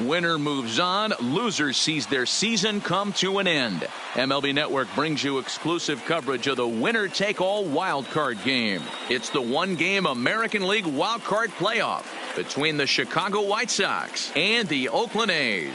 Winner moves on. Loser sees their season come to an end. MLB Network brings you exclusive coverage of the winner-take-all wild card game. It's the one-game American League wild card playoff between the Chicago White Sox and the Oakland A's.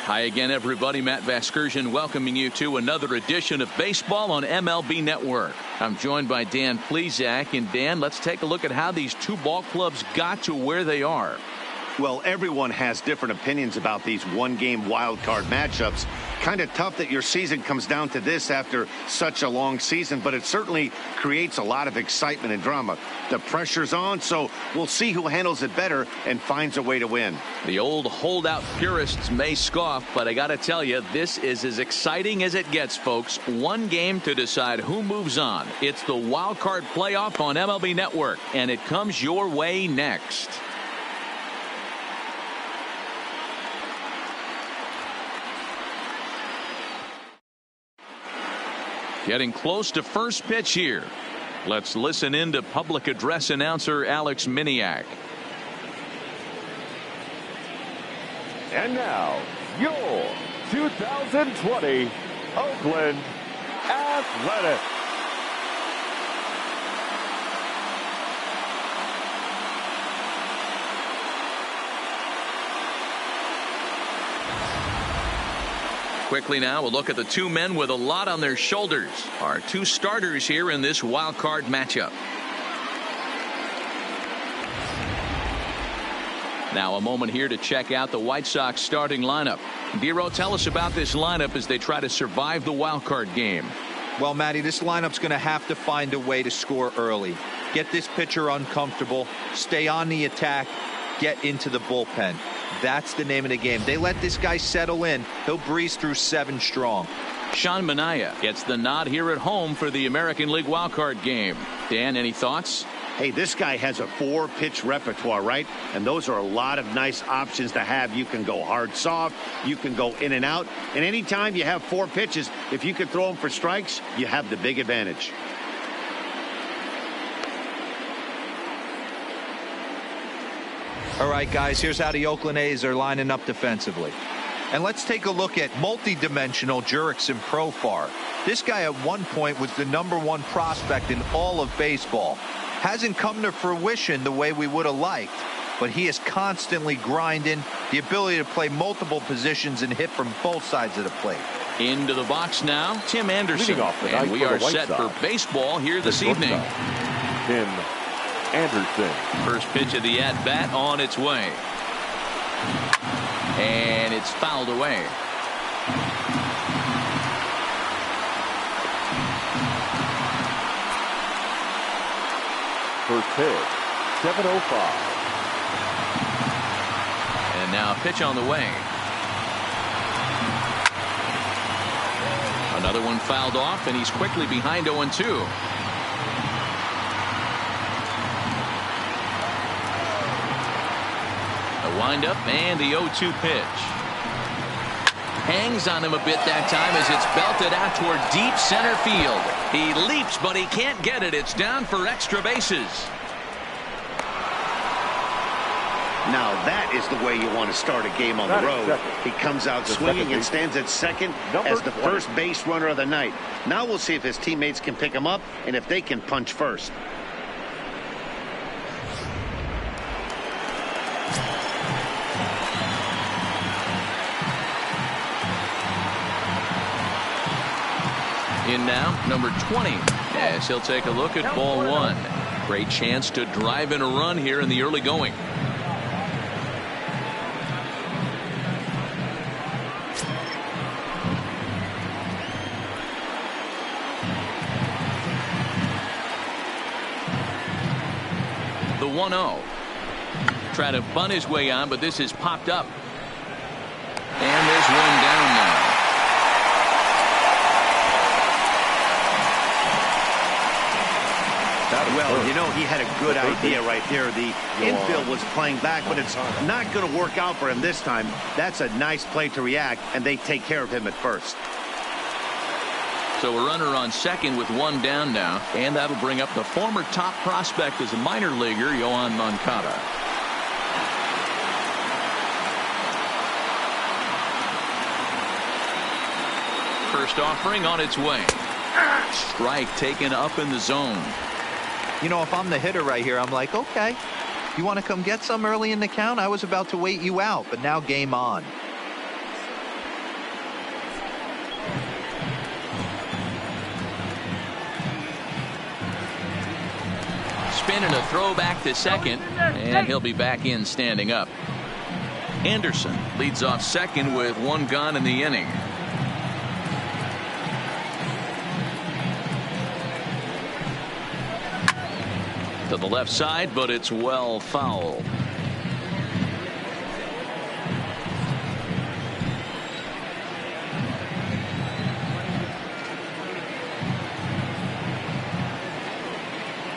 Hi again, everybody. Matt Vasgersian welcoming you to another edition of Baseball on MLB Network. I'm joined by Dan Plesac. And Dan, let's take a look at how these two ball clubs got to where they are. Well, everyone has different opinions about these one-game wild card matchups. Kind of tough that your season comes down to this after such a long season, but it certainly creates a lot of excitement and drama. The pressure's on, so we'll see who handles it better and finds a way to win. The old holdout purists may scoff, but I got to tell you, this is as exciting as it gets, folks. One game to decide who moves on. It's the wild card playoff on MLB Network, and it comes your way next. Getting close to first pitch here. Let's listen in to public address announcer Alex Miniak. And now, your 2020 Oakland Athletics. Quickly now, we'll look at the two men with a lot on their shoulders. Our two starters here in this wild card matchup. Now a moment here to check out the White Sox starting lineup. Dero, tell us about this lineup as they try to survive the wild card game. Well, Matty, this lineup's going to have to find a way to score early. Get this pitcher uncomfortable, stay on the attack, get into the bullpen. That's the name of the game. They let this guy settle in. He'll breeze through 7 strong. Sean Manaea gets the nod here at home for the American League wildcard game. Dan, any thoughts? Hey, this guy has a 4-pitch repertoire, right? And those are a lot of nice options to have. You can go hard, soft. You can go in and out. And anytime you have 4 pitches, if you can throw them for strikes, you have the big advantage. All right, guys, here's how the Oakland A's are lining up defensively. And let's take a look at multi-dimensional Jurickson Profar. This guy at one point was the #1 prospect in all of baseball. Hasn't come to fruition the way we would have liked, but he is constantly grinding, the ability to play multiple positions and hit from both sides of the plate. Into the box now, Tim Anderson. And we are set for baseball here this evening. Tim Anderson. First pitch of the at-bat on its way. And it's fouled away. First pitch, 7:05. And now a pitch on the way. Another one fouled off, and he's quickly behind 0-2. Wind-up and the 0-2 pitch. Hangs on him a bit that time as it's belted out toward deep center field. He leaps, but he can't get it. It's down for extra bases. Now that is the way you want to start a game on the road. He comes out swinging and stands at second as the first base runner of the night. Now we'll see if his teammates can pick him up and if they can punch first. In now, number 20, as he'll take a look at ball 1. Great chance to drive in a run here in the early going. The 1-0. Trying to bunt his way on, but this is popped up. And there's one down now. Well, you know, he had a good idea right there. The infield was playing back, but it's not going to work out for him this time. That's a nice play to react, and they take care of him at first. So a runner on second with one down now, and that'll bring up the former top prospect as a minor leaguer, Yohan Moncada. first offering on its way. Strike taken up in the zone. You know, if I'm the hitter right here, I'm like, okay, you want to come get some early in the count? I was about to wait you out, but now game on. Spin and a throw back to second, and he'll be back in standing up. Anderson leads off second with one gone in the inning. To the left side, but it's well fouled.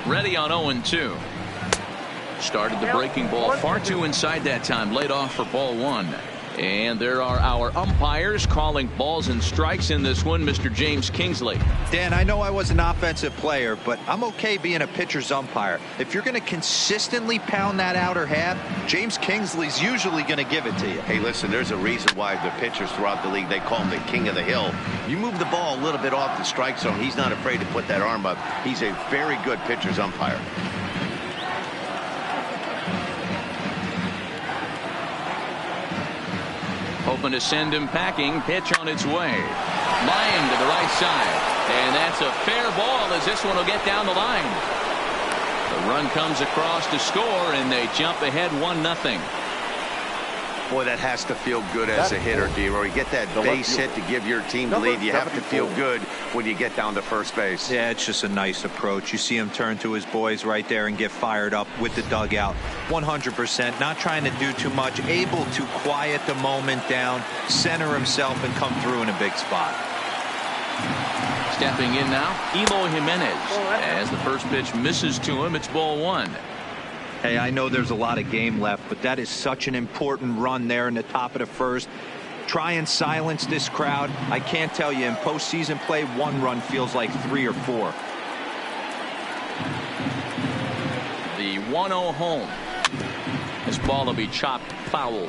Ready on 0-2. Started the breaking ball far too inside that time. Laid off for ball one. And there are our umpires calling balls and strikes in this one. Mr. James Kingsley. Dan, I know I was an offensive player, but I'm okay being a pitcher's umpire. If you're going to consistently pound that outer half, James Kingsley's usually going to give it to you. Hey, listen, there's a reason why the pitchers throughout the league, they call him the king of the hill. You move the ball a little bit off the strike zone, he's not afraid to put that arm up. He's a very good pitcher's umpire. Hoping to send him packing. Pitch on its way. Line to the right side. And that's a fair ball as this one will get down the line. The run comes across to score, and they jump ahead 1-0. Boy, that has to feel good as a hitter, D-Roy. You get that base hit to give your team the lead. You have to feel good when you get down to first base. Yeah, it's just a nice approach. You see him turn to his boys right there and get fired up with the dugout. 100%. Not trying to do too much. Able to quiet the moment down, center himself, and come through in a big spot. Stepping in now, Eloy Jimenez. As the first pitch misses to him, it's ball one. Hey, I know there's a lot of game left, but that is such an important run there in the top of the first. Try and silence this crowd. I can't tell you, in postseason play, one run feels like 3 or 4. The 1-0 home. This ball will be chopped foul.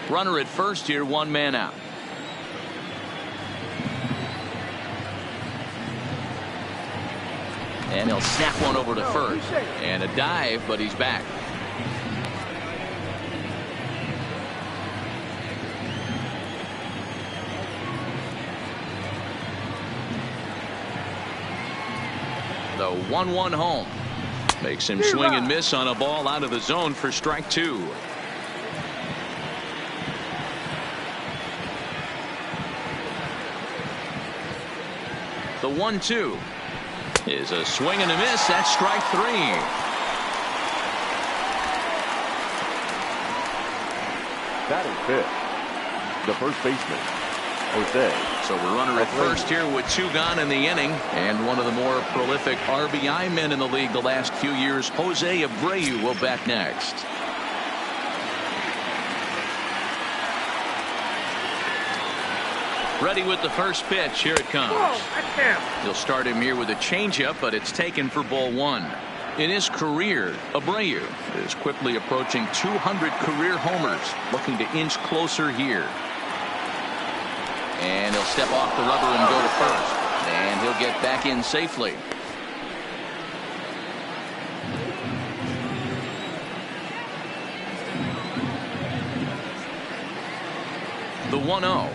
Runner at first here, one man out. And he'll snap one over to first. And a dive, but he's back. The 1-1 home. Makes him swing and miss on a ball out of the zone for strike two. The 1-2. Is a swing and a miss. That's strike three. That is pitch. The first baseman, Jose. So we're runner at first here with 2 gone in the inning. And one of the more prolific RBI men in the league the last few years, Jose Abreu, will bat next. Ready with the first pitch. Here it comes. He'll start him here with a changeup, but it's taken for ball one. In his career, Abreu is quickly approaching 200 career homers, looking to inch closer here. And he'll step off the rubber and go to first. And he'll get back in safely. The 1-0.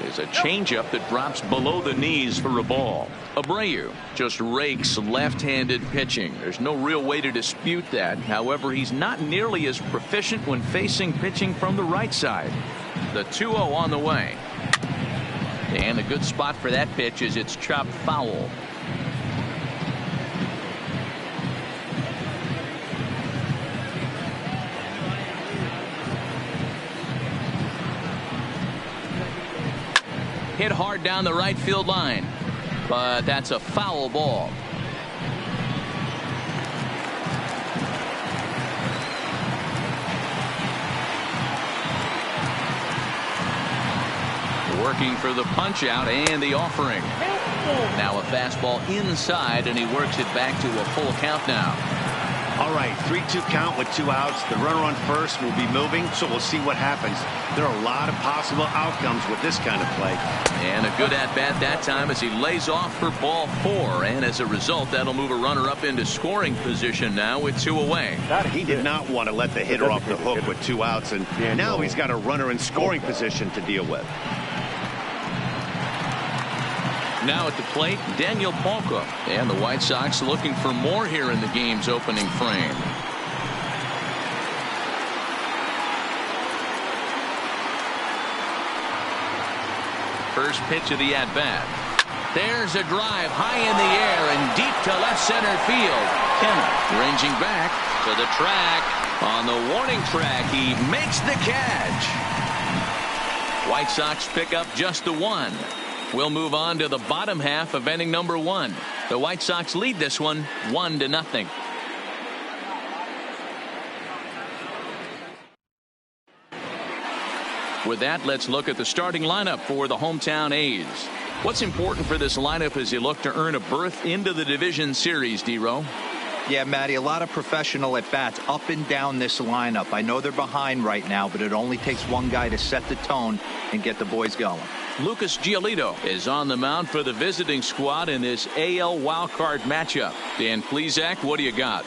Is a changeup that drops below the knees for a ball. Abreu just rakes left-handed pitching. There's no real way to dispute that. However, he's not nearly as proficient when facing pitching from the right side. The 2-0 on the way. And a good spot for that pitch is it's chopped foul. Hit hard down the right field line, but that's a foul ball. Working for the punch out and the offering. Now a fastball inside, and he works it back to a full count now. All right, 3-2 count with 2 outs. The runner on first will be moving, so we'll see what happens. There are a lot of possible outcomes with this kind of play. And a good at-bat that time as he lays off for ball 4. And as a result, that'll move a runner up into scoring position now with 2 away. He did not want to let the hitter off the hook with 2 outs, and now he's got a runner in scoring position to deal with. Now at the plate, Daniel Palka. And the White Sox looking for more here in the game's opening frame. First pitch of the at-bat. There's a drive high in the air and deep to left center field. Kenna ranging back to the track. On the warning track, he makes the catch. White Sox pick up just the 1. We'll move on to the bottom half of inning number 1. The White Sox lead this one 1-0. With that, let's look at the starting lineup for the hometown A's. What's important for this lineup as you look to earn a berth into the division series, D-Row? Yeah, Matty, a lot of professional at-bats up and down this lineup. I know they're behind right now, but it only takes one guy to set the tone and get the boys going. Lucas Giolito is on the mound for the visiting squad in this AL wildcard matchup. Dan Plesac, what do you got?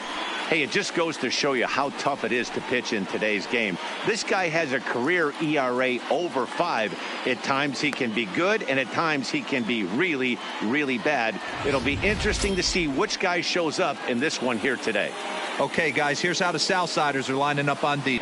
Hey, it just goes to show you how tough it is to pitch in today's game. This guy has a career ERA over 5. At times he can be good, and at times he can be really, really bad. It'll be interesting to see which guy shows up in this one here today. Okay, guys, here's how the Southsiders are lining up on D.